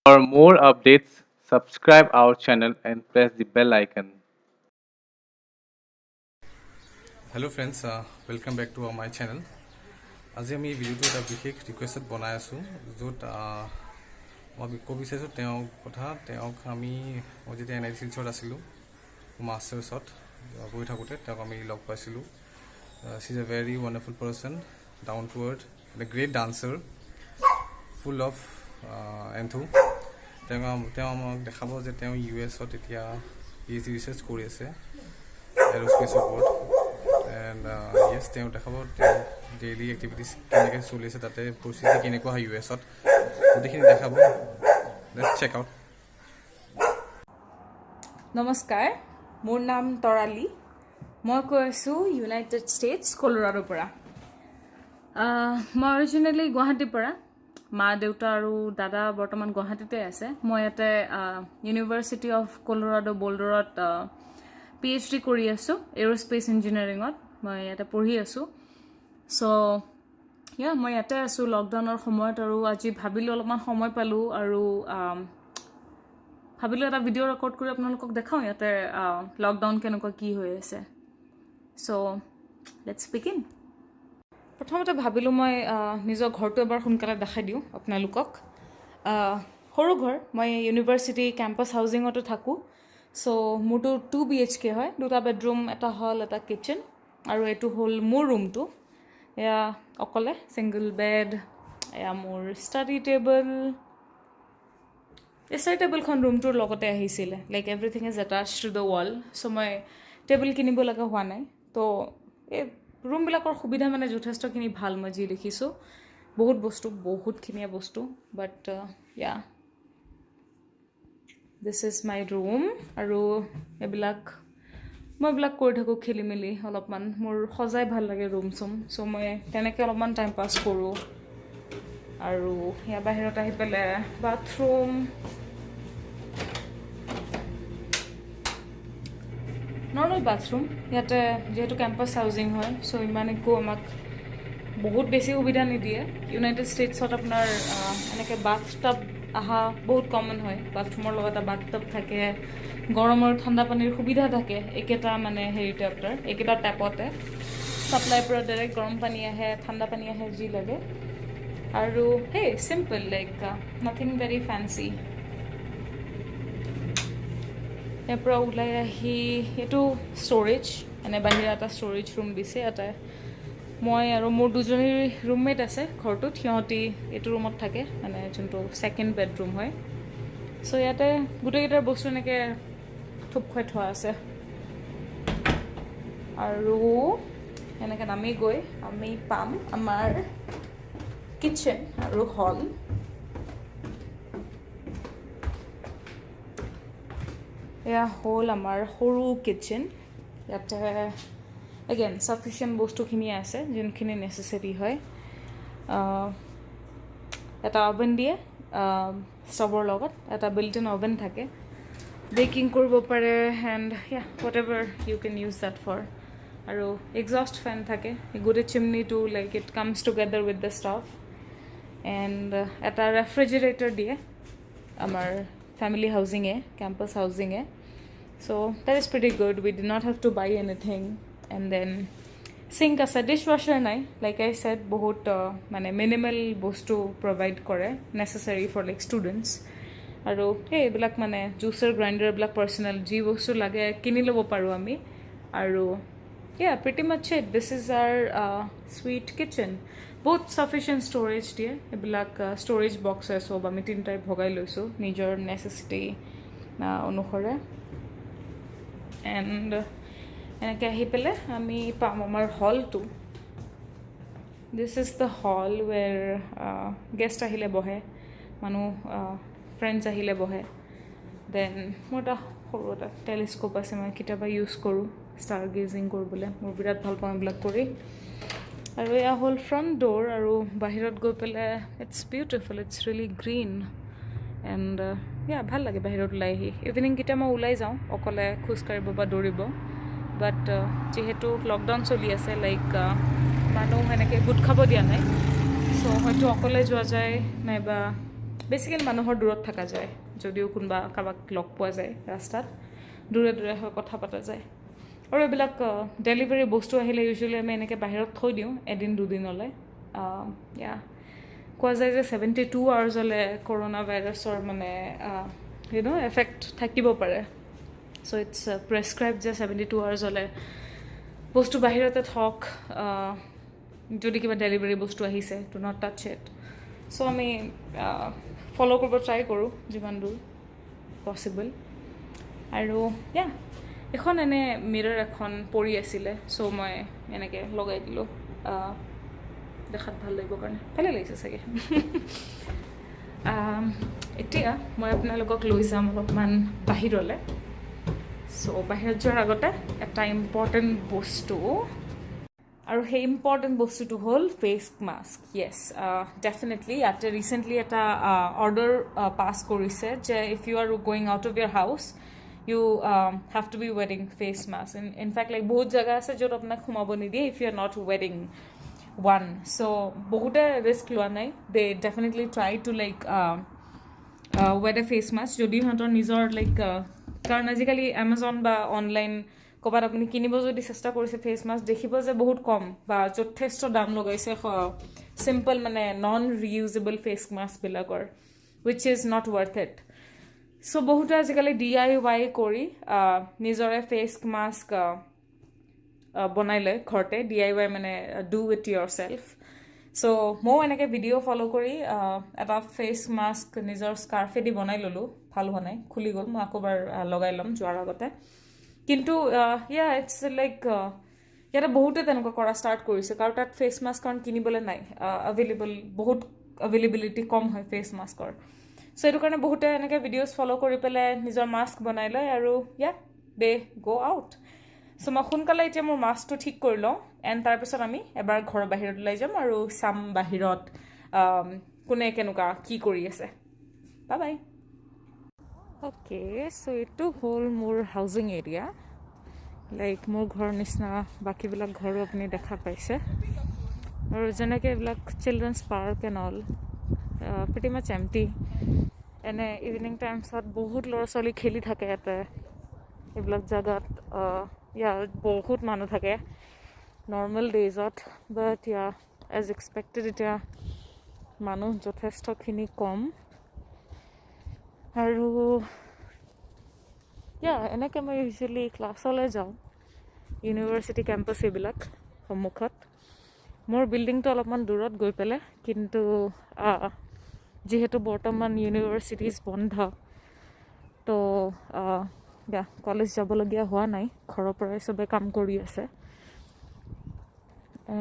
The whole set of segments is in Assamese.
For more updates, subscribe our channel and press the bell icon. Hello friends, welcome back to my channel. আজি আমি ভিডিওটো এটা বিশেষ ৰিকুৱেষ্টত বনাই আছোঁ য'ত মই ক'ব বিচাৰিছোঁ তেওঁক আমি মই যেতিয়া NITCত আছিলোঁ মাষ্টাৰ্ছত পঢ়ি থাকোঁতে তেওঁক আমি লগ পাইছিলোঁ. She is a very wonderful person, down to earth, a great dancer, full of enthu. তেওঁ আমাক দেখাব যে তেওঁ US-ত এতিয়া PhD ৰিচাৰ্চ কৰি আছে এৰোস্পেচৰ ওপৰত. এণ্ড ইয়েছ, তেওঁ দেখাব তেওঁ ডেইলি এক্টিভিটিছ কেনেকৈ চলি আছে, তাতে পৰিস্থিতি কেনেকুৱা হয় US-ত, গোটেইখিনি দেখাব. Let's check out. নমস্কাৰ, মোৰ নাম তৰালী. মই কৈ আছোঁ ইউনাইটেড ষ্টেটছ কলোৰাডোৰ পৰা. মই অৰিজিনেলি গুৱাহাটীৰ পৰা. মা দেউতা আৰু দাদা বৰ্তমান গুৱাহাটীতে আছে. মই ইয়াতে ইউনিভাৰ্চিটি অফ কলোৰাডো বল্ডাৰত PhD কৰি আছোঁ এৰোস্পেচ ইঞ্জিনিয়াৰিঙত. মই ইয়াতে পঢ়ি আছোঁ. চ' মই ইয়াতে আছোঁ লকডাউনৰ সময়ত, আৰু আজি ভাবিলোঁ অলপমান সময় পালোঁ আৰু ভাবিলোঁ এটা ভিডিঅ' ৰেকৰ্ড কৰি আপোনালোকক দেখাওঁ ইয়াতে লকডাউন কেনেকুৱা কি হৈ আছে. চ' লেটছ বিগিন. প্ৰথমতে ভাবিলোঁ মই নিজৰ ঘৰটো এবাৰ সোনকালে দেখাই দিওঁ আপোনালোকক. সৰু ঘৰ, মই ইউনিভাৰ্চিটি কেম্পাছ হাউজিঙতো থাকোঁ. চ' মোৰতো 2 BHK হয়, 2টা বেডৰুম, এটা হল, এটা কিটচেন, আৰু এইটো হ'ল মোৰ ৰুমটো. এয়া অকলে ছিংগল বেড. এয়া মোৰ ষ্টাডি টেবল. এই ষ্টাডি টেবলখন ৰুমটোৰ লগতে আহিছিলে, like everything is attach to the wall. So' মই টেবল কিনিব লগা হোৱা নাই. তো এই ৰুমবিলাকৰ সুবিধা মানে যথেষ্টখিনি ভাল মই যি দেখিছোঁ. বহুতখিনিয়ে বস্তু, বাট দিছ ইজ মাই ৰুম. আৰু মই এইবিলাক কৰি থাকোঁ খেলি মেলি অলপমান. মোৰ সজাই ভাল লাগে ৰুম চুম, চ' মই তেনেকৈ অলপমান টাইম পাছ কৰোঁ. আৰু ইয়াৰ বাহিৰত আহি পেলাই বাথৰুম, নৰ্মেল বাথৰুম. ইয়াতে যিহেতু কেম্পাছ হাউজিং হয়, চ' ইমান একো আমাক বহুত বেছি সুবিধা নিদিয়ে. ইউনাইটেড ষ্টেটছত আপোনাৰ এনেকৈ বাথ টাব অহা বহুত কমন হয়. বাথৰুমৰ লগত এটা বাথ টাব থাকে, গৰমৰ ঠাণ্ডা পানীৰ সুবিধা থাকে. একেটা মানে হেৰিতে আপোনাৰ একেটা টেপতে ছাপ্লাইৰ পৰা ডাইৰেক্ট গৰম পানী আহে, ঠাণ্ডা পানী আহে, যি লাগে. আৰু সেই simple, like nothing very fancy. ইয়াৰ পৰা ওলাই আহি এইটো ষ্ট'ৰেজ, বাহিৰা এটা ষ্ট'ৰেজ ৰুম দিছে. ইয়াতে মই আৰু মোৰ দুজনী ৰুমমেট আছে ঘৰটোত. সিহঁতি এইটো ৰুমত থাকে, মানে যোনটো ছেকেণ্ড বেডৰুম হয়. চ' ইয়াতে গোটেইকেইটাৰ বস্তু এনেকৈ থোপ খুৱাই থোৱা আছে. আৰু এনেকৈ নামি গৈ আমি পাম আমাৰ কিটচেন আৰু হল. এয়া হ'ল আমাৰ সৰু কিটচেন. ইয়াতে এগেইন চাফিচিয়েণ্ট বস্তুখিনি আছে, যোনখিনি নেচেচেৰী হয়. এটা অভেন দিয়ে ষ্টভৰ লগত, এটা বিল্ট ইন অভেন থাকে, বেকিং কৰিব পাৰে, and whatever you can use that for. আৰু এক্সষ্ট ফেন থাকে. গোটেই চিমনিটো like it comes together with the stove. And এটা ৰেফ্ৰিজাৰেটৰ দিয়ে আমাৰ ফেমিলি হাউজিঙে, কেম্পাছ হাউজিঙে. So' that is pretty good. We did not have to buy anything. And then sink আছে, ডিছ ৱাশ্বাৰ নাই. লাইক আই ছেড, বহুত মানে মিনিমেল বস্তু প্ৰভাইড কৰে, নেচেচাৰী ফৰ লাইক ষ্টুডেণ্টছ. আৰু এইবিলাক মানে জুচাৰ, গ্ৰাইণ্ডাৰ, এইবিলাক পাৰ্চনেল যি বস্তু লাগে কিনি ল'ব পাৰোঁ আমি. আৰু pretty much it. This is our sweet kitchen. বহুত চাফিচিয়েণ্ট ষ্ট'ৰেজ দিয়ে. এইবিলাক ষ্ট'ৰেজ বক্স চব আমি 3টাই ভগাই লৈছোঁ নিজৰ নেচেচিটি অনুসৰে. এণ্ড এনেকৈ আহি পেলাই আমি পাম আমাৰ হলটো. This is the hall where guest আহিলে বহে, মানুহ ফ্ৰেণ্ডছ আহিলে বহে. দেন মোৰ এটা সৰু এটা টেলিস্কোপ আছে, মই কেতিয়াবা ইউজ কৰোঁ ষ্টাৰ গেজিং কৰিবলৈ. মোৰ বিৰাট ভাল পাওঁ এইবিলাক কৰি. আৰু এয়া হ'ল ফ্ৰণ্ট ড'ৰ. আৰু বাহিৰত গৈ পেলাই it's beautiful, it's really green. And ভাল লাগে বাহিৰত ওলাই আহি. ইভিনিং কেতিয়া মই ওলাই যাওঁ অকলে খোজকাঢ়িব বা দৌৰিব. বাট যিহেতু লকডাউন চলি আছে, লাইক মানুহ এনেকৈ গোট খাব দিয়া নাই, চ' হয়তো অকলে যোৱা যায়, নাইবা বেছিকেলি মানুহৰ দূৰত থকা যায় যদিও কোনোবা কাৰোবাক লগ পোৱা যায় ৰাস্তাত দূৰে দূৰে হৈ কথা পতা যায় আৰু এইবিলাক ডেলিভাৰী বস্তু আহিলে ইউজুৱেলি আমি এনেকৈ বাহিৰত থৈ দিওঁ এদিন দুদিনলৈ কোৱা যায় যে 72 আৱাৰ্ছলৈ কৰোণা ভাইৰাছৰ মানে এফেক্ট থাকিব পাৰে চ' ইটছ প্ৰেছক্ৰাইব যে 72 আৱাৰ্ছলৈ বস্তু বাহিৰতে থওক যদি কিবা ডেলিভাৰী বস্তু আহিছে টু নট টাচ ইট চ' আমি ফ'ল' কৰিব ট্ৰাই কৰোঁ যিমান দূৰ পচিবল আৰু এখন এনে মিৰৰ এখন পৰি আছিলে চ' মই এনেকৈ লগাই দিলোঁ দেখাত ভাল লাগিব কাৰণে ভালে লাগিছে চাগে এতিয়া মই আপোনালোকক লৈ যাম অলপমান বাহিৰলৈ চ' বাহিৰত যোৱাৰ আগতে এটা ইম্পৰ্টেণ্ট বস্তু আৰু সেই ইম্পৰ্টেণ্ট বস্তুটো হ'ল ফেচ মাস্ক য়েছ ডেফিনেটলি ইয়াতে ৰিচেণ্টলি এটা অৰ্ডাৰ পাছ কৰিছে যে if you are going out of your house you have to be wearing face mask in fact like বহুত জেগা আছে য'ত আপোনাক সোমাব নিদিয়ে if you are not wearing one so' বহুতে ৰিস্ক লোৱা নাই they definitely try to like wear a face mask যদি সিহঁতৰ নিজৰ লাইক কাৰণ আজিকালি এমাজন বা অনলাইন ক'ৰবাত আপুনি কিনিব যদি চেষ্টা কৰিছে ফেচ মাস্ক দেখিব যে বহুত কম বা যথেষ্ট দাম লগাইছে চিম্পল মানে নন ৰিইউজেবল ফেচ মাস্কবিলাকৰ which is not worth it so' বহুতে আজিকালি DIY কৰি নিজৰে ফেচ মাস্ক বনাই লয় ঘৰতে DIY মানে ডু উইথ ইয়ৰ চেল্ফ চ' ময়ো এনেকৈ ভিডিঅ' ফ'ল' কৰি এটা ফেচ মাস্ক নিজৰ স্কাৰ্ফেদি বনাই ল'লোঁ ভাল হোৱা নাই খুলি গ'ল মই আকৌ এবাৰ লগাই ল'ম যোৱাৰ আগতে কিন্তু ইটছ লাইক ইয়াতে বহুতে তেনেকুৱা কৰা ষ্টাৰ্ট কৰিছে কাৰণ তাত ফেচ মাস্ক কাৰণ কিনিবলৈ নাই বহুত এভেইলেবিলিটি কম হয় ফেচ মাস্কৰ চ' এইটো কাৰণে বহুতে এনেকৈ ভিডিঅ'জ ফ'ল' কৰি পেলাই নিজৰ মাস্ক বনাই লয় আৰু দে গ' আউট চ' মই সোনকালে এতিয়া মোৰ মাস্কটো ঠিক কৰি লওঁ এণ্ড তাৰপিছত আমি এবাৰ ঘৰৰ বাহিৰত ওলাই যাম আৰু চাম বাহিৰত কোনে কেনেকুৱা কি কৰি আছে বাই অ'কে চ' এইটো হ'ল মোৰ হাউজিং এৰিয়া লাইক মোৰ ঘৰৰ নিচিনা বাকীবিলাক ঘৰো আপুনি দেখা পাইছে আৰু যেনেকৈ এইবিলাক children's park and all pretty much empty এনে ইভিনিং টাইমছত বহুত ল'ৰা ছোৱালী খেলি থাকে ইয়াতে এইবিলাক জেগাত বহুত মানুহ থাকে নৰ্মেল ডেইজত বাট এজ এক্সপেক্টেড এতিয়া মানুহ যথেষ্টখিনি কম আৰু এনেকৈ মই ইউজুৱেলি ক্লাছলৈ যাওঁ ইউনিভাৰ্চিটি কেম্পাছ এইবিলাক সন্মুখত মোৰ বিল্ডিংটো অলপমান দূৰত গৈ পেলাই কিন্তু যিহেতু বৰ্তমান ইউনিভাৰ্চিটিজ বন্ধ তো কলেজ যাবলগীয়া হোৱা নাই ঘৰৰ পৰাই চবে কাম কৰি আছে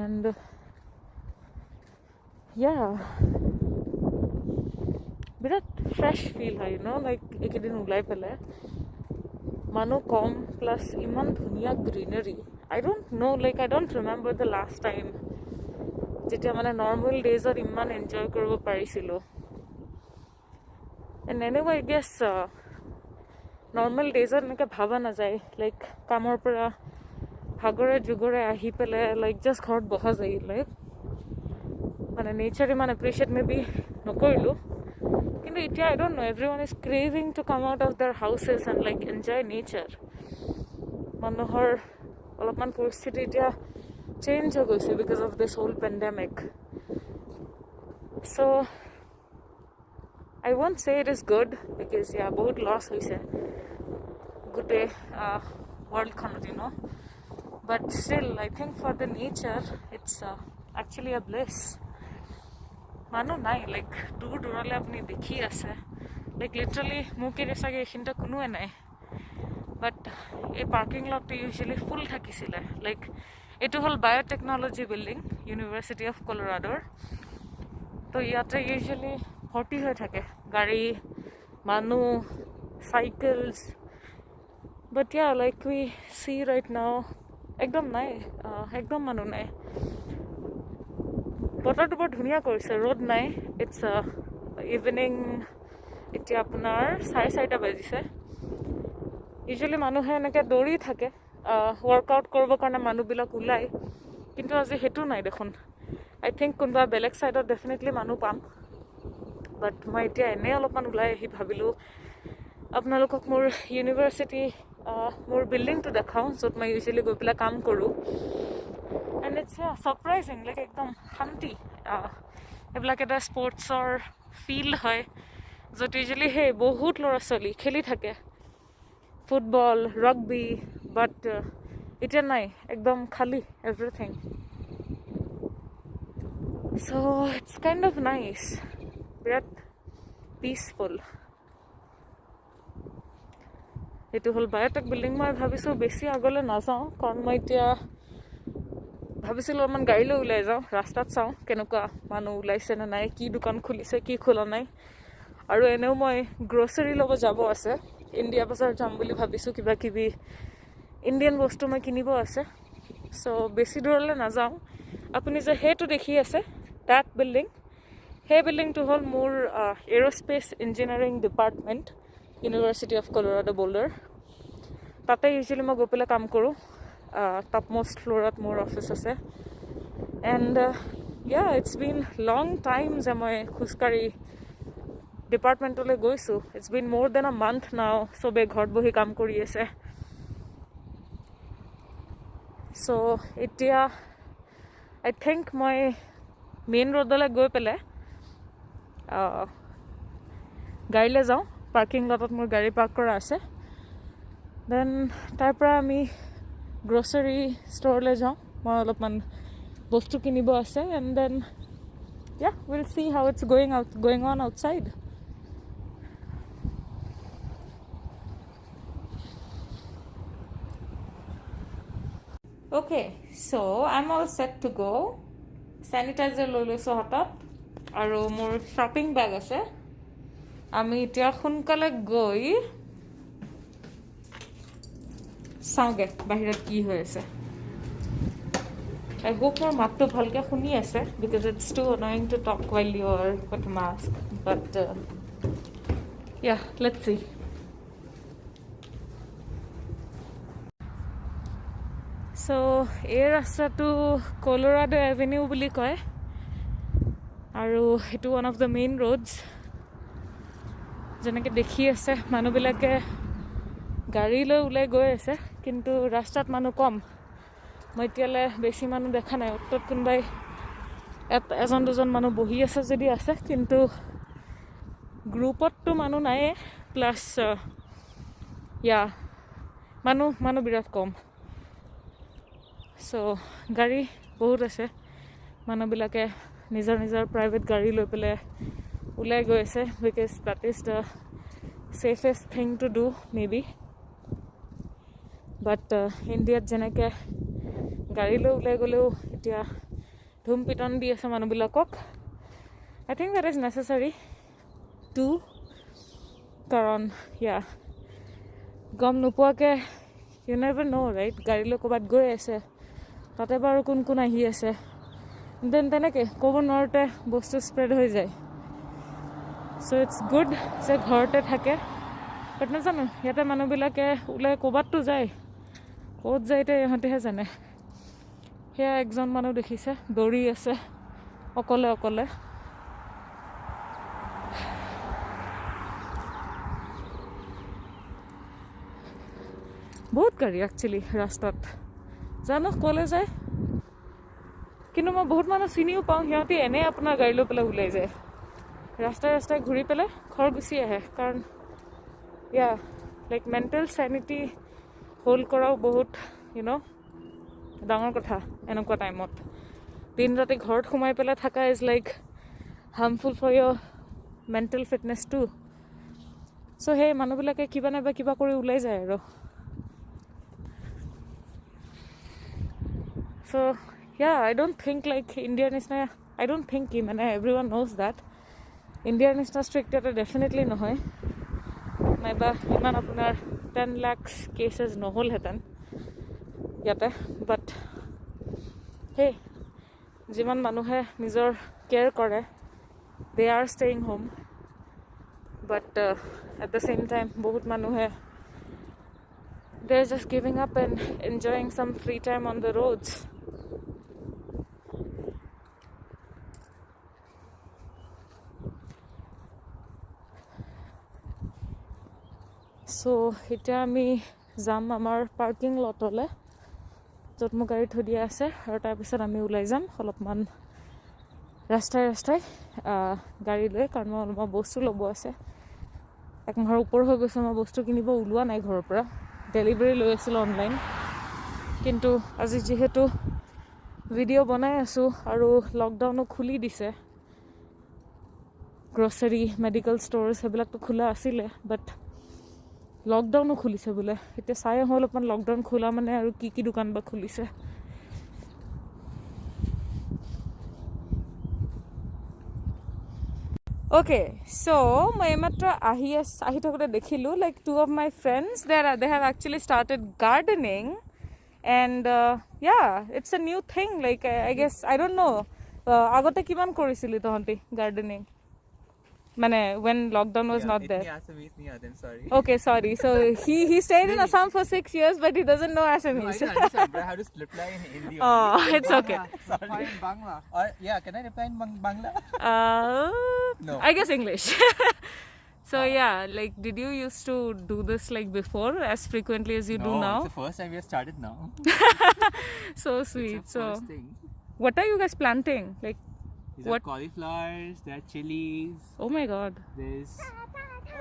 এণ্ড বিৰাট ফ্ৰেছ ফিল হয় লাইক এইকেইদিন ওলাই পেলাই মানুহ কম প্লাছ ইমান ধুনীয়া greenery I don't remember the last time যেতিয়া মানে নৰ্মেল ডেইজত ইমান এনজয় কৰিব পাৰিছিলোঁ এণ্ড এনেকুৱা আই গেছ নৰ্মেল ডেইজত এনেকৈ ভাবা নাযায় লাইক কামৰ পৰা ভাগৰে জুগৰে আহি পেলাই লাইক জাষ্ট ঘৰত বহা যায় লাইক মানে নেচাৰ ইমান এপ্ৰিচিয়েট মে বি নকৰিলোঁ কিন্তু এতিয়া I don't know everyone is craving to come out of their houses and like enjoy nature মানুহৰ অলপমান পৰিস্থিতি এতিয়া চেঞ্জ হৈ গৈছে because of this whole pandemic so' I won't say it is good because বহুত লছ হৈছে গোটেই ৱৰ্ল্ডখনত but still I think for the nature it's actually a bliss মানুহ নাই লাইক দূৰ দূৰলৈ আপুনি দেখি আছে লাইক লিটাৰেলি মোক চাগে এইখিনিতে কোনোৱে নাই বাট এই পাৰ্কিং লটটো ইউজুৱেলি ফুল থাকিছিলে লাইক এইটো হ'ল বায়'টেকনলজি বিল্ডিং ইউনিভাৰ্চিটি অফ কলৰাডোৰ তো ইয়াতে ইউজুৱেলি ভৰ্তি হৈ থাকে গাড়ী মানুহ চাইকেলছ বাট লাইক উই চি ৰাইট নাও একদম নাই একদম মানুহ নাই বতৰটো বৰ ধুনীয়া কৰিছে ৰ'দ নাই ইটছ ইভিনিং এতিয়া আপোনাৰ 4:30 বাজিছে ইউজুৱেলি মানুহে এনেকৈ দৌৰি থাকে ৱৰ্কআউট কৰিবৰ কাৰণে মানুহবিলাক ওলায় কিন্তু আজি সেইটো নাই দেখোন আই থিংক কোনোবা বেলেগ ছাইডত ডেফিনেটলি মানুহ পাম বাট মই এতিয়া এনেই অলপমান ওলাই আহি ভাবিলোঁ আপোনালোকক মোৰ ইউনিভাৰ্চিটি মোৰ বিল্ডিংটো দেখাওঁ, য'ত মই ইউজুৱেলি গৈ পেলাই কাম কৰোঁ। এণ্ড ইটছ ছাৰপ্ৰাইজিং, লাইক একদম শান্তি। এইবিলাক এটা স্পৰ্টছৰ ফিল্ড হয়, য'ত ইউজুৱেলি বহুত ল'ৰা ছোৱালী খেলি থাকে ফুটবল, ৰাগবি, বাট এতিয়া নাই, একদম খালী everything. So' it's kind of nice, বিৰাট পিচফুল। এইটো হ'ল বায়'টেক বিল্ডিং। মই ভাবিছোঁ বেছি আগলৈ নাযাওঁ, কাৰণ মই এতিয়া ভাবিছিলোঁ অলপমান গাড়ী লৈ ওলাই যাওঁ, ৰাস্তাত চাওঁ কেনেকুৱা মানুহ ওলাইছে নে নাই, কি দোকান খুলিছে কি খোলা নাই। আৰু এনেও মই গ্ৰ'চাৰী ল'ব যাব আছে, ইণ্ডিয়া বজাৰ যাম বুলি ভাবিছোঁ, কিবা কিবি ইণ্ডিয়ান বস্তু মই কিনিব আছে। চ' বেছি দূৰলৈ নাযাওঁ। আপুনি যে সেইটো দেখি আছে ডেট বিল্ডিং, সেই বিল্ডিংটো হ'ল মোৰ aerospace engineering department, university of Colorado boulder. তাতে ইউজুৱেলি মই গৈ পেলাই কাম কৰোঁ। টপমষ্ট ফ্ল'ৰত মোৰ অফিচ আছে। And it's been long time যে মই খোজকাঢ়ি ডিপাৰ্টমেণ্টলৈ গৈছোঁ। It's been more than a month now, চবেই ঘৰত বহি কাম কৰি আছে। চ' এতিয়া আই থিংক মই মেইন ৰোডলৈ গৈ পেলাই গাড়ীলৈ যাওঁ। পাৰ্কিং লটত মোৰ গাড়ী পাৰ্ক কৰা আছে। দেন তাৰ পৰা আমি গ্ৰ'চাৰী ষ্ট'ৰলৈ যাওঁ, মই অলপমান বস্তু কিনিব আছে। And then will see how it's going on outside. Okay, so' I am all set to go'. Sanitizer লৈ লৈছোঁ হাতত, আৰু মোৰ শ্বপিং বেগ আছে। আমি এতিয়া সোনকালে গৈ চাওঁগৈ বাহিৰত কি হৈ আছে। আই হোপ মোৰ মাতটো ভালকৈ শুনি আছে, because it's too annoying to talk while you are with mask, but let's see. So' এই ৰাস্তাটো কলৰাডো এভিনিউ বুলি কয়, আৰু সেইটো one of the main roads. যেনেকৈ দেখি আছে মানুহবিলাকে গাড়ী লৈ ওলাই গৈ আছে, কিন্তু ৰাস্তাত মানুহ কম। মই এতিয়ালৈ বেছি মানুহ দেখা নাই। অ'টোত কোনোবাই এজন দুজন মানুহ বহি আছে যদি আছে, কিন্তু গ্ৰুপততো মানুহ নাইয়ে। প্লাছ মানুহ বিৰাট কম। চ' গাড়ী বহুত আছে, মানুহবিলাকে নিজৰ নিজৰ প্ৰাইভেট গাড়ী লৈ পেলাই ওলাই গৈ আছে, because that is the safest thing to do maybe. But ইণ্ডিয়াত যেনেকৈ গাড়ী লৈ ওলাই গ'লেও এতিয়া ধুম পিটন দি আছে মানুহবিলাকক, I think that is necessary too. কাৰণ গম নোপোৱাকৈ ইউ নেভাৰ ন' ৰাইট, গাড়ী লৈ ক'ৰবাত গৈ আছে, তাতে বাৰু কোন কোন আহি আছে, দেন তেনেকৈ ক'ব নোৱাৰোঁতে বস্তু স্প্ৰেড হৈ যায়। চ' ইটছ গুড যে ঘৰতে থাকে। বাট নাজানো, ইয়াতে মানুহবিলাকে ওলাই ক'ৰবাততো যায়, ক'ত যায় এতিয়া ইহঁতেহে জানে। সেয়া একজন মানুহ দেখিছে দৌৰি আছে অকলে অকলে। বহুত গাড়ী একচুৱেলি ৰাস্তাত, জানো ক'লৈ যায়। কিন্তু মই বহুত মানুহ চিনিও পাওঁ, সিহঁতে এনেই আপোনাৰ গাড়ী লৈ পেলাই ওলাই যায়, ৰাস্তাই ৰাস্তাই ঘূৰি পেলাই ঘৰ গুচি আহে। কাৰণ লাইক মেণ্টেল চেনিটি হোল্ড কৰাও বহুত ডাঙৰ কথা এনেকুৱা টাইমত। দিন ৰাতি ঘৰত সোমাই পেলাই থকা is like harmful for your mental fitness too. So' সেই মানুহবিলাকে কিবা নাইবা কিবা কৰি ওলাই যায় আৰু। So' I don't think like ইণ্ডিয়াৰ নিচিনা, আই ডোণ্ট থিংক কি মানে এভৰি ওৱান ন'জ দেট ইণ্ডিয়াৰ নিচিনা ষ্ট্ৰিক্ট ইয়াতে ডেফিনেটলি নহয়। নাইবা ইমান আপোনাৰ 10 লাখ কেছেছ নহ'লহেঁতেন ইয়াতে। বাট যিমান মানুহে নিজৰ কেয়াৰ কৰে, they are staying home. But at the same time বহুত মানুহে they are just giving up and enjoying some free time on the roads. So' এতিয়া আমি যাম আমাৰ পাৰ্কিং লটলৈ, য'ত মোৰ গাড়ী থৈ দিয়া আছে, আৰু তাৰপিছত আমি ওলাই যাম অলপমান ৰাস্তাই গাড়ী লৈ, কাৰণ মই অলপমান বস্তু ল'ব আছে। এক মাহৰ ওপৰ হৈ গৈছে মই বস্তু কিনিব ওলোৱা নাই ঘৰৰ পৰা, ডেলিভাৰী লৈ আছিলোঁ অনলাইন। কিন্তু আজি যিহেতু ভিডিঅ' বনাই আছোঁ আৰু লকডাউনো খুলি দিছে, গ্ৰচাৰী, মেডিকেল ষ্ট'ৰ সেইবিলাকতো খোলা আছিলে, বাট লকডাউনো খুলিছে বোলে। এতিয়া চাই আহোঁ অলপমান লকডাউন খোলা মানে আৰু কি দোকান বা খুলিছে। Okay, so মই এইমাত্ৰ আহি থাকোঁতে দেখিলোঁ, like 2 of my friends, they have actually started gardening, and it's a new thing, like I guess, I don't know, আগতে কিমান কৰিছিলি তহঁতি gardening? মানে when lockdown was not there. Sorry. Okay, sorry. So he stayed in Assam for 6 years, but he doesn't know Assamese. I understand, but I have to reply in Hindi. Oh, it's okay. Sorry. In Bangla. Or can I reply in Bangla? No. I guess English. So like, did you used to do this like before as frequently as you do now? It's the first time we have started now. So sweet. It's the first thing. What are you guys planting? Like, These are cauliflowers, there are chilies, oh my god. there's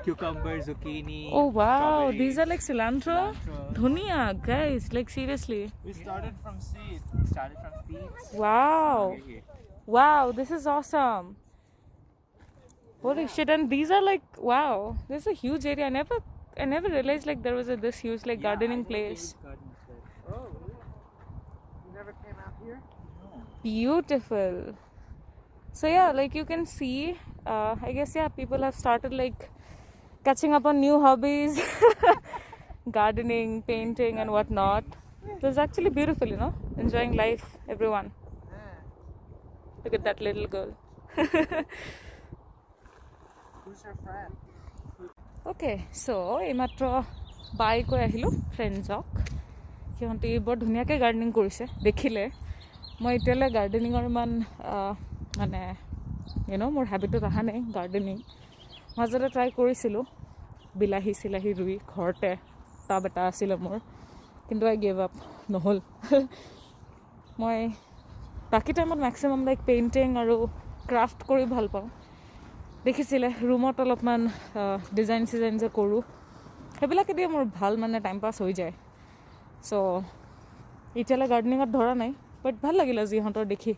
cucumber, zucchini. Oh wow, strawberries. these are like cilantro. Dhunia, guys, like seriously. We started from seeds. Wow. Okay. Wow, this is awesome. Holy shit, and these are like, wow, this is a huge area. I never realized like there was this huge like gardening place. Oh, you never came out here? No. Beautiful. So like you can see, I guess people have started like catching up on new hobbies, gardening, painting and whatnot. So it's actually beautiful, you know, enjoying life, everyone. Look at that little girl. Who's your friend? Okay, so এইমাত্ৰ বাই কৈ আহিলোঁ ফ্ৰেণ্ডছক, সিহঁতি বৰ ধুনীয়াকৈ গাৰ্ডেনিং কৰিছে দেখিলে। মই এতিয়ালৈ গাৰ্ডেনিঙৰ ইমান মানে মোৰ হেবিটত অহা নাই গাৰ্ডেনিং। মাজতে ট্ৰাই কৰিছিলোঁ বিলাহী চিলাহী ৰুই ঘৰতে, টাব এটা আছিলে মোৰ, কিন্তু আই গেভ আপ, নহ'ল। মই বাকী টাইমত মেক্সিমাম লাইক পেইণ্টিং আৰু ক্ৰাফ্ট কৰি ভাল পাওঁ। দেখিছিলে ৰুমত অলপমান ডিজাইন চিজাইন যে কৰোঁ, সেইবিলাকে দিয়ে মোৰ ভাল মানে টাইম পাছ হৈ যায়। চ' এতিয়ালৈ গাৰ্ডেনিঙত ধৰা নাই, বাট ভাল লাগিলে আজি ইহঁতৰ দেখি।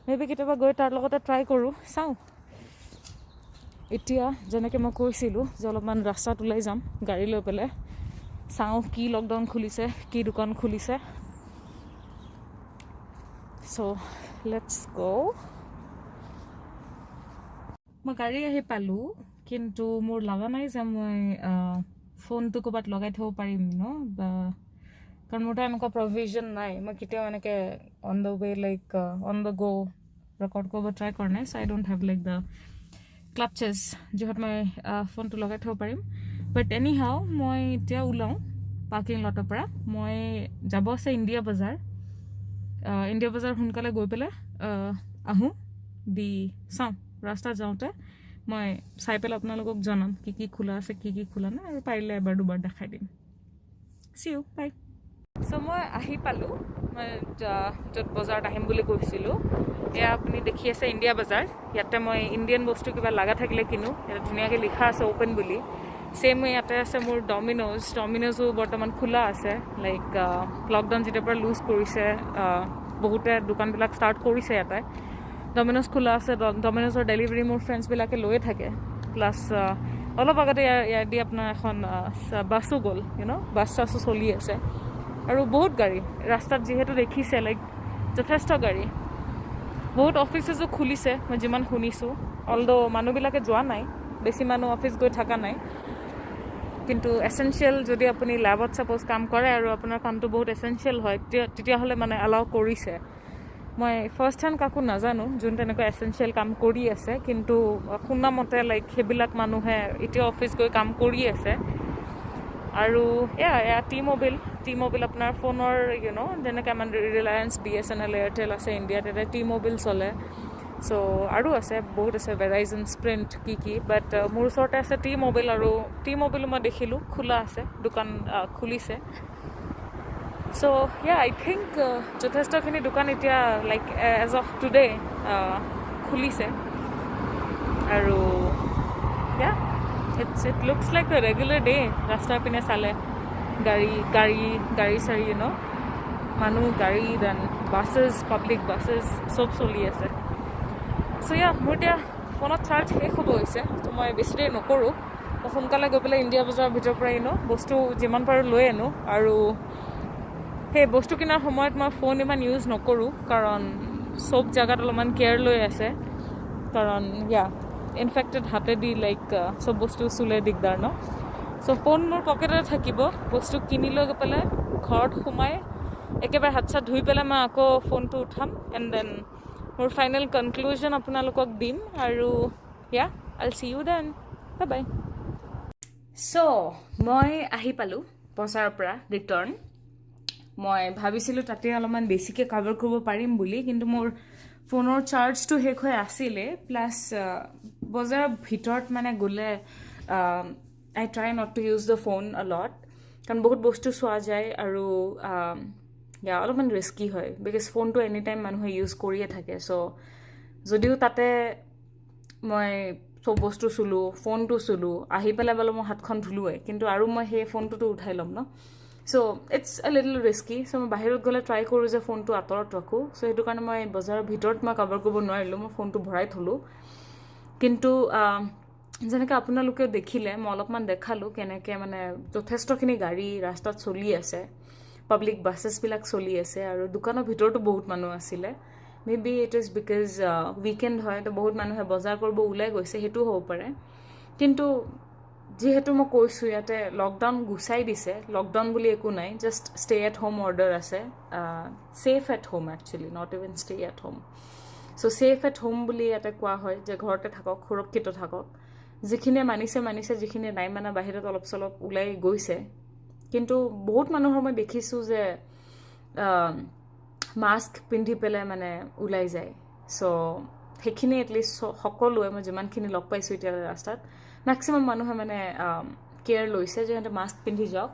মেবি কেতিয়াবা গৈ তাৰ লগতে ট্ৰাই কৰোঁ, চাওঁ। এতিয়া যেনেকৈ মই কৈছিলোঁ যে অলপমান ৰাস্তাত ওলাই যাম গাড়ী লৈ পেলাই, চাওঁ কি লকডাউন খুলিছে, কি দোকান খুলিছে। চ' লেটছ গ'। মই গাড়ী আহি পালোঁ, কিন্তু মোৰ লগা নাই যে মই ফোনটো ক'ৰবাত লগাই থ'ব পাৰিম বা, কাৰণ মোৰতো এনেকুৱা প্ৰভিজন নাই। মই কেতিয়াও এনেকৈ on the way like on the go' record কৰিব ট্ৰাই কৰা নাই। So' I don't have like the clutches যিহত মই ফোনটো লগাই থ'ব পাৰিম। বাট এনি হাও মই এতিয়া ওলাওঁ পাৰ্কিং লটৰ পৰা। মই যাব আছে ইণ্ডিয়া বজাৰ। ইণ্ডিয়া বজাৰ সোনকালে গৈ পেলাই আহোঁ, দি চাওঁ ৰাস্তাত যাওঁতে মই চাই পেলাই আপোনালোকক জনাম কি খোলা আছে কি খোলা নাই, আৰু পাৰিলে এবাৰ দুবাৰ দেখাই দিম। চি ইউ, বাই। চ' মই আহি পালোঁ, মই য'ত বজাৰত আহিম বুলি কৈছিলোঁ। এয়া আপুনি দেখি আছে ইণ্ডিয়া বজাৰ। ইয়াতে মই ইণ্ডিয়ান বস্তু কিবা লগা থাকিলে কিনো, ইয়াতে ধুনীয়াকৈ লিখা আছে অ'পেন বুলি। ছেম ইয়াতে আছে মোৰ ডমিন'জো বৰ্তমান খোলা আছে। লাইক লকডাউন যেতিয়াৰ পৰা লুজ কৰিছে, বহুতে দোকানবিলাক ষ্টাৰ্ট কৰিছে ইয়াতে। ডমিন'জ খোলা আছে, ডমিন'জৰ ডেলিভাৰী মোৰ ফ্ৰেণ্ডছবিলাকে লৈয়ে থাকে। প্লাছ অলপ আগতে ইয়াৰ দি আপোনাৰ এখন বাছো গ'ল, বাছ চাছো চলি আছে। আৰু বহুত গাড়ী ৰাস্তাত যিহেতু দেখিছে, লাইক যথেষ্ট গাড়ী। বহুত অফিচেছো খুলিছে মই যিমান শুনিছোঁ, অলদো মানুহবিলাকে যোৱা নাই, বেছি মানুহ অফিচ গৈ থকা নাই। কিন্তু এচেঞ্চিয়েল যদি আপুনি লেবত ছাপ'জ কাম কৰে আৰু আপোনাৰ কামটো বহুত এচেঞ্চিয়েল হয়, তেতিয়াহ'লে মানে এলাউ কৰিছে। মই ফাৰ্ষ্ট হেণ্ড কাকো নাজানো যোন তেনেকুৱা এচেঞ্চিয়েল কাম কৰি আছে, কিন্তু শুনামতে লাইক সেইবিলাক মানুহে এতিয়া অফিচ গৈ কাম কৰি আছে। আৰু এয়া টি ম'বিল আপোনাৰ ফোনৰ যেনেকৈ আমাৰ ৰিলায়েন্স, BSNL, এয়াৰটেল আছে ইণ্ডিয়াত, এতিয়া টি ম'বিল চলে। চ' আৰু আছে বহুত আছে ভেৰাইজন স্প্ৰিণ্ট কি বাট মোৰ ওচৰতে আছে টি ম'বাইল আৰু টি ম'বাইলো মই দেখিলোঁ খোলা আছে দোকান খুলিছে চ' আই থিংক যথেষ্টখিনি দোকান এতিয়া লাইক এজ অফ টুডে খুলিছে আৰু it looks like a regular day ৰাস্তাৰ পিনে চালে গাড়ী চাৰি মানুহ গাড়ী দেন বাছেছ পাব্লিক বাছেছ চব চলি আছে চ' মোৰ এতিয়া ফোনত চাৰ্জ শেষ হ'ব হৈছে ত' মই বেছি দেৰি নকৰোঁ মই সোনকালে গৈ পেলাই ইণ্ডিয়া বজাৰৰ ভিতৰৰ পৰা বস্তু যিমান পাৰোঁ লৈ আনো আৰু সেই বস্তু কিনাৰ সময়ত মই ফোন ইমান ইউজ নকৰোঁ কাৰণ চব জেগাত অলপমান কেয়াৰ লৈ আছে কাৰণ ইনফেক্টেড হাতেদি লাইক চব বস্তু চুলে দিগদাৰ চ' ফোন মোৰ পকেটতে থাকিব বস্তু কিনি লৈ গৈ পেলাই ঘৰত সোমাই একেবাৰে হাত চাত ধুই পেলাই মই আকৌ ফোনটো উঠাম এণ্ড দেন মোৰ ফাইনেল কনক্লুজন আপোনালোকক দিম আৰু I'll see you then. Bye bye. চ' মই আহি পালোঁ বজাৰৰ পৰা ৰিটাৰ্ণ মই ভাবিছিলোঁ তাতে অলপমান বেছিকৈ কভাৰ কৰিব পাৰিম বুলি কিন্তু মোৰ ফোনৰ চাৰ্জটো শেষ হৈ আছিলে প্লাছ বজাৰৰ ভিতৰত মানে গ'লে I try not to use the phone a lot কাৰণ বহুত বস্তু চোৱা যায় আৰু অলপমান ৰিস্কি হয় বিকজ ফোনটো এনি টাইম মানুহে ইউজ কৰিয়ে থাকে চ' যদিও তাতে মই চব বস্তু চুলোঁ ফোনটো চুলোঁ আহি পেলাই বোলে মই হাতখন ধুলোৱে কিন্তু আৰু মই সেই ফোনটোতো উঠাই ল'ম চ' ইটছ এ লিটল ৰিস্কি চ' মই বাহিৰত গ'লে ট্ৰাই কৰোঁ যে ফোনটো আঁতৰত ৰাখোঁ চ' সেইটো কাৰণে মই বজাৰৰ ভিতৰত মই কভাৰ কৰিব নোৱাৰিলোঁ মই ফোনটো ভৰাই থ'লোঁ কিন্তু যেনেকৈ আপোনালোকেও দেখিলে মই অলপমান দেখালোঁ কেনেকৈ মানে যথেষ্টখিনি গাড়ী ৰাস্তাত চলি আছে পাব্লিক বাছেছবিলাক চলি আছে আৰু দোকানৰ ভিতৰতো বহুত মানুহ আছিলে may be it is because weekend হয় তো বহুত মানুহে বজাৰ কৰিব ওলাই গৈছে সেইটোও হ'ব পাৰে কিন্তু যিহেতু মই কৈছোঁ ইয়াতে লকডাউন গুচাই দিছে লকডাউন বুলি একো নাই just stay at home order আছে safe at home actually not even stay at home so' safe at home বুলি ইয়াতে কোৱা হয় যে ঘৰতে থাকক সুৰক্ষিত থাকক যিখিনিয়ে মানিছে যিখিনিয়ে নাই মানে বাহিৰত অলপ চলপ ওলাই গৈছে কিন্তু বহুত মানুহৰ মই দেখিছোঁ যে মাস্ক পিন্ধি পেলাই মানে ওলাই যায় চ' সেইখিনি এটলিষ্ট সকলোৱে মই যিমানখিনি লগ পাইছোঁ এতিয়া ৰাস্তাত মেক্সিমাম মানুহে মানে কেয়াৰ লৈছে যে সিহঁতে মাস্ক পিন্ধি যাওক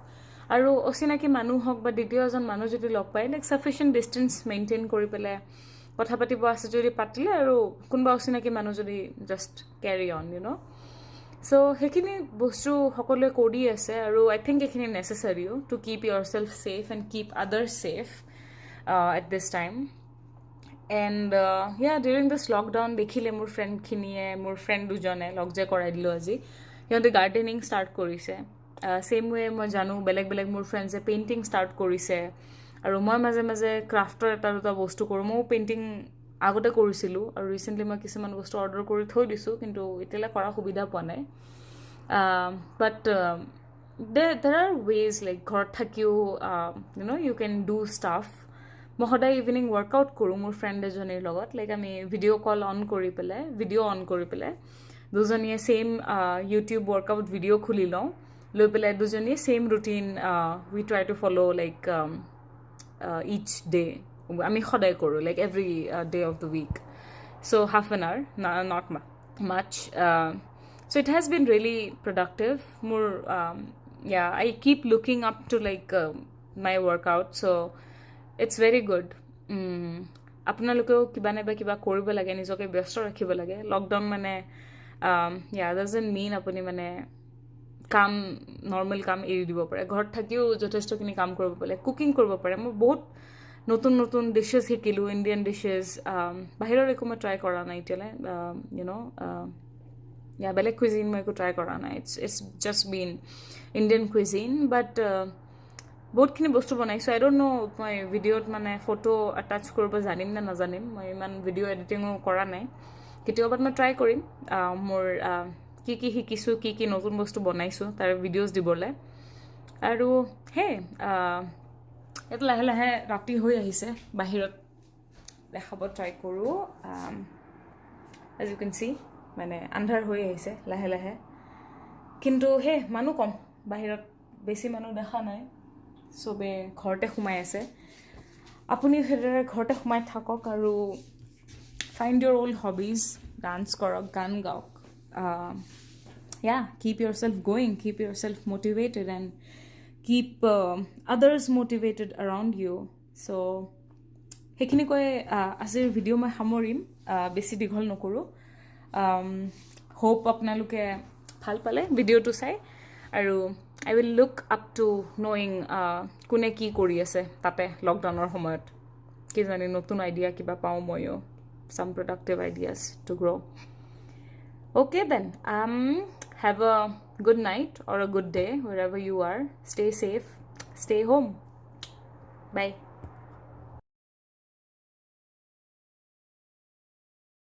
আৰু অচিনাকি মানুহ হওক বা দ্বিতীয় এজন মানুহ যদি লগ পায় লাইক ছাফিচিয়েণ্ট ডিষ্টেঞ্চ মেইনটেইন কৰি পেলাই কথা পাতিব আছে যদি পাতিলে আৰু কোনোবা অচিনাকি মানুহ যদি জাষ্ট কেৰি অন চ' সেইখিনি বস্তু সকলোৱে কৰি আছে আৰু আই থিংক এইখিনি নেচেচাৰিও to keep yourself safe and keep others safe at this time and during this lockdown দেখিলে মোৰ ফ্ৰেণ্ড দুজনে লগ যে কৰাই দিলোঁ আজি সিহঁতে গাৰ্ডেনিং ষ্টাৰ্ট কৰিছে ছেইম ৱে মই জানো বেলেগ বেলেগ মোৰ ফ্ৰেণ্ডছে পেইণ্টিং ষ্টাৰ্ট কৰিছে আৰু মই মাজে মাজে ক্ৰাফ্টৰ এটা দুটা বস্তু কৰোঁ ময়ো পেইণ্টিং আগতে কৰিছিলোঁ আৰু ৰিচেণ্টলি মই কিছুমান বস্তু অৰ্ডাৰ কৰি থৈ দিছোঁ কিন্তু এতিয়ালৈ কৰা সুবিধা পোৱা নাই বাট দেৰ আৰ ৱেজ লাইক ঘৰত থাকিও ইউ কেন ডু ষ্টাফ মই সদায় ইভিনিং ৱৰ্কআউট কৰোঁ মোৰ ফ্ৰেণ্ড এজনীৰ লগত লাইক আমি ভিডিঅ' অন কৰি পেলাই দুজনীয়ে ছেইম ইউটিউব ৱৰ্কআউট ভিডিঅ' খুলি লওঁ লৈ পেলাই দুজনীয়ে same routine we try to follow' like each day আমি সদায় কৰোঁ like every day of the week so' half an hour not much so' it has been really productive মোৰ I keep looking up to like my workout so' it's very good আপোনালোকেও কিবা নাইবা কিবা কৰিব লাগে নিজকে ব্যস্ত ৰাখিব লাগে লকডাউন মানে ডাজন্ট মিন আপুনি মানে কাম নৰ্মেল কাম এৰি দিব পাৰে ঘৰত থাকিও যথেষ্টখিনি কাম কৰিব পাৰে কুকিং কৰিব পাৰে মই বহুত নতুন ডিছেছ শিকিলোঁ ইণ্ডিয়ান ডিছেছ বাহিৰৰ একো মই ট্ৰাই কৰা নাই এতিয়ালৈ বেলেগ কুইজিন মই একো ট্ৰাই কৰা নাই it's just been Indian cuisine but বহুতখিনি বস্তু বনাইছোঁ আই ডোণ্ট ন' মই ভিডিঅ'ত মানে ফটো এটাচ কৰিব জানিম নে নাজানিম মই ইমান ভিডিঅ' এডিটিঙো কৰা নাই কেতিয়াবা মই ট্ৰাই কৰিম মোৰ কি শিকিছোঁ কি নতুন বস্তু বনাইছোঁ তাৰ ভিডিঅ'জ দিবলৈ আৰু এইটো লাহে লাহে ৰাতি হৈ আহিছে বাহিৰত দেখাব ট্ৰাই কৰোঁ এজ ইউ কেন চি মানে আন্ধাৰ হৈ আহিছে লাহে লাহে কিন্তু মানুহ কম বাহিৰত বেছি মানুহ দেখা নাই চবে ঘৰতে সোমাই আছে আপুনি সেইদৰে ঘৰতে সোমাই থাকক আৰু find your old hobbies, dance korok, gan gaok. Yeah, keep yourself going, keep yourself motivated, and keep others motivated around you. So সেইখিনি কৈ আজিৰ ভিডিঅ' মই সামৰিম, বেছি দীঘল নকৰোঁ. হোপ আপোনালোকে ভাল পালে ভিডিঅ'টো চাই, আৰু আই উইল লুক আপ টু ন'য়িং কোনে কি কৰি আছে তাতে লকডাউনৰ সময়ত. কিজানি নতুন আইডিয়া কিবা পাওঁ ময়ো, some productive ideas to grow. Okay then, have a good night or a good day wherever you are. Stay safe, stay home. Bye.